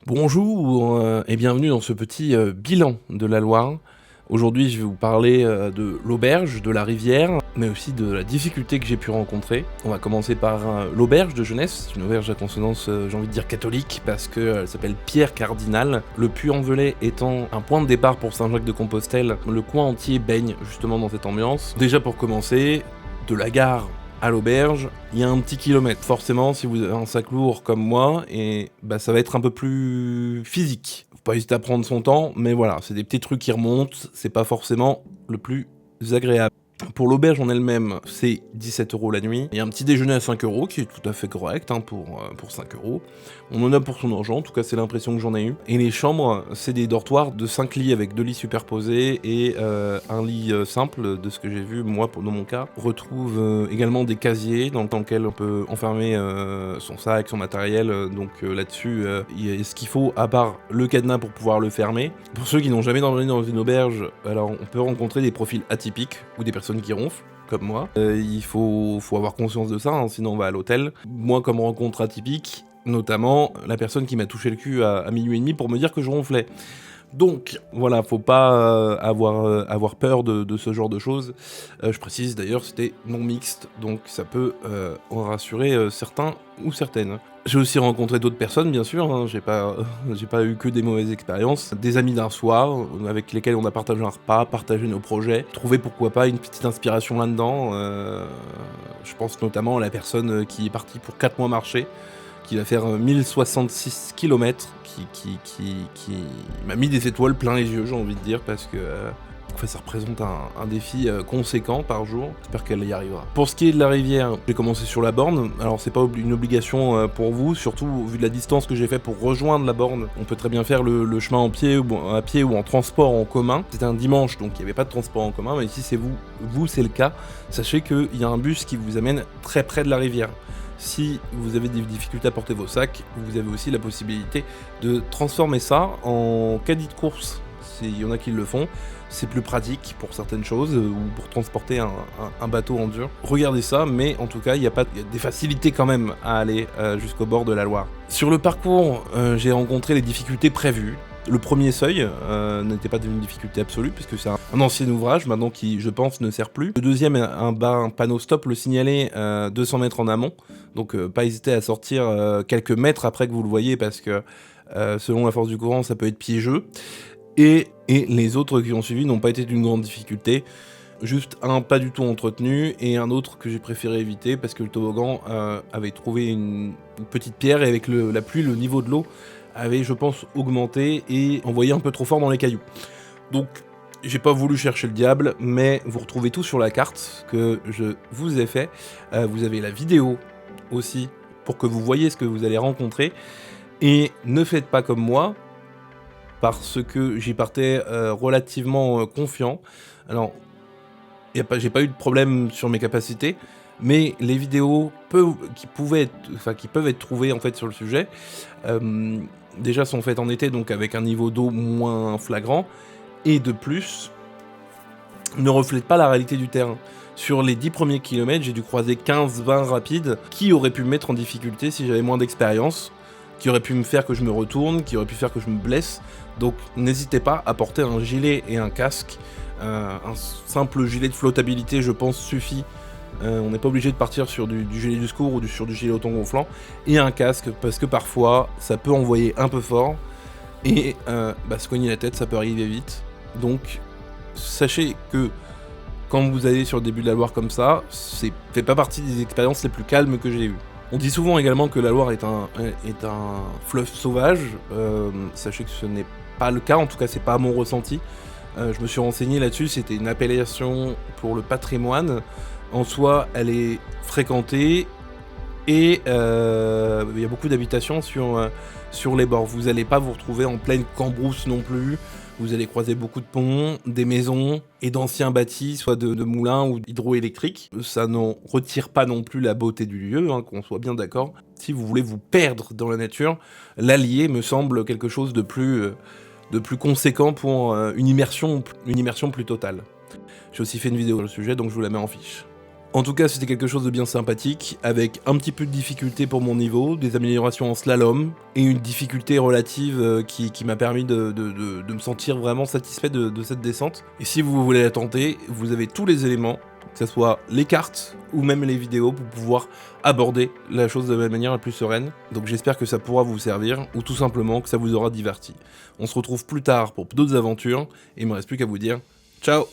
Bonjour et bienvenue dans ce petit bilan de la Loire. Aujourd'hui, je vais vous parler de l'auberge, de la rivière, mais aussi de la difficulté que j'ai pu rencontrer. On va commencer par l'auberge de Genesse. C'est une auberge à consonance, j'ai envie de dire catholique, parce qu'elle s'appelle Pierre Cardinal. Le Puy-en-Velay étant un point de départ pour Saint-Jacques-de-Compostelle, le coin entier baigne justement dans cette ambiance. Déjà pour commencer, de la gare à l'auberge, il y a un petit kilomètre. Forcément, si vous avez un sac lourd comme moi, et ça va être un peu plus physique. Faut pas hésiter à prendre son temps, mais voilà, c'est des petits trucs qui remontent, c'est pas forcément le plus agréable. Pour l'auberge en elle-même, c'est 17 € la nuit. Il y a un petit déjeuner à 5 € qui est tout à fait correct pour 5 €. On en a pour son argent, en tout cas c'est l'impression que j'en ai eu. Et les chambres, c'est des dortoirs de 5 lits avec 2 lits superposés et un lit simple, de ce que j'ai vu moi dans mon cas. On retrouve également des casiers dans lesquels on peut enfermer son sac, son matériel. Donc là-dessus, il y a ce qu'il faut à part le cadenas pour pouvoir le fermer. Pour ceux qui n'ont jamais dormi dans une auberge, alors on peut rencontrer des profils atypiques ou des personnes qui ronflent, comme moi. Il faut avoir conscience de ça, sinon on va à l'hôtel. Moi, comme rencontre atypique, notamment la personne qui m'a touché le cul à minuit et demi pour me dire que je ronflais. Donc voilà, faut pas avoir peur de ce genre de choses. Je précise d'ailleurs, c'était non mixte, donc ça peut en rassurer certains ou certaines. J'ai aussi rencontré d'autres personnes, bien sûr, j'ai pas eu que des mauvaises expériences. Des amis d'un soir, avec lesquels on a partagé un repas, partagé nos projets, trouvé pourquoi pas une petite inspiration là-dedans. Je pense notamment à la personne qui est partie pour 4 mois marcher, qui va faire 1066 km, qui m'a mis des étoiles plein les yeux, j'ai envie de dire, parce que ça représente un défi conséquent par jour. J'espère qu'elle y arrivera. Pour ce qui est de la rivière, j'ai commencé sur la borne. Alors c'est pas une obligation pour vous, surtout vu de la distance que j'ai fait pour rejoindre la borne. On peut très bien faire le chemin à pied ou en transport en commun. C'était un dimanche, donc il n'y avait pas de transport en commun, mais si c'est vous c'est le cas, sachez qu'il y a un bus qui vous amène très près de la rivière. Si vous avez des difficultés à porter vos sacs, vous avez aussi la possibilité de transformer ça en caddie de course. Il y en a qui le font, c'est plus pratique pour certaines choses ou pour transporter un bateau en dur. Regardez ça, mais en tout cas, il y a des facilités quand même à aller jusqu'au bord de la Loire. Sur le parcours, j'ai rencontré les difficultés prévues. Le premier seuil n'était pas d'une difficulté absolue, puisque c'est un ancien ouvrage, maintenant qui, je pense, ne sert plus. Le deuxième, un panneau stop le signalait 200 mètres en amont, donc pas hésiter à sortir quelques mètres après que vous le voyez, parce que selon la force du courant, ça peut être piégeux. Et les autres qui ont suivi n'ont pas été d'une grande difficulté, juste un pas du tout entretenu, et un autre que j'ai préféré éviter, parce que le toboggan avait trouvé une petite pierre, et avec la pluie, le niveau de l'eau avait, je pense, augmenté et envoyé un peu trop fort dans les cailloux. Donc, j'ai pas voulu chercher le diable, mais vous retrouvez tout sur la carte que je vous ai fait. Vous avez la vidéo aussi, pour que vous voyez ce que vous allez rencontrer. Et ne faites pas comme moi, parce que j'y partais relativement confiant. Alors, j'ai pas eu de problème sur mes capacités, mais les vidéos qui peuvent être trouvées en fait sur le sujet, déjà sont faites en été, donc avec un niveau d'eau moins flagrant, et de plus, ne reflètent pas la réalité du terrain. Sur les 10 premiers kilomètres, j'ai dû croiser 15-20 rapides qui auraient pu me mettre en difficulté si j'avais moins d'expérience, qui auraient pu me faire que je me retourne, qui auraient pu faire que je me blesse. Donc n'hésitez pas à porter un gilet et un casque. Un simple gilet de flottabilité, je pense, suffit. On n'est pas obligé de partir sur du gilet du secours ou sur du gilet autogonflant. Et un casque, parce que parfois, ça peut envoyer un peu fort. Et se cogner la tête, ça peut arriver vite. Donc, sachez que quand vous allez sur le début de la Loire comme ça, fait pas partie des expériences les plus calmes que j'ai eues. On dit souvent également que la Loire est un fleuve sauvage. Sachez que ce n'est pas le cas, en tout cas c'est pas mon ressenti. Je me suis renseigné là-dessus, c'était une appellation pour le patrimoine. En soi, elle est fréquentée et il y a beaucoup d'habitations sur les bords. Vous n'allez pas vous retrouver en pleine cambrousse non plus. Vous allez croiser beaucoup de ponts, des maisons et d'anciens bâtis, soit de moulins ou hydroélectriques. Ça n'en retire pas non plus la beauté du lieu, qu'on soit bien d'accord. Si vous voulez vous perdre dans la nature, l'Allier me semble quelque chose de plus conséquent pour une immersion plus totale. J'ai aussi fait une vidéo sur le sujet, donc je vous la mets en fiche. En tout cas, c'était quelque chose de bien sympathique, avec un petit peu de difficulté pour mon niveau, des améliorations en slalom, et une difficulté relative qui m'a permis de me sentir vraiment satisfait de cette descente. Et si vous voulez la tenter, vous avez tous les éléments, que ce soit les cartes ou même les vidéos, pour pouvoir aborder la chose de la manière la plus sereine. Donc j'espère que ça pourra vous servir, ou tout simplement que ça vous aura diverti. On se retrouve plus tard pour d'autres aventures, et il me reste plus qu'à vous dire ciao.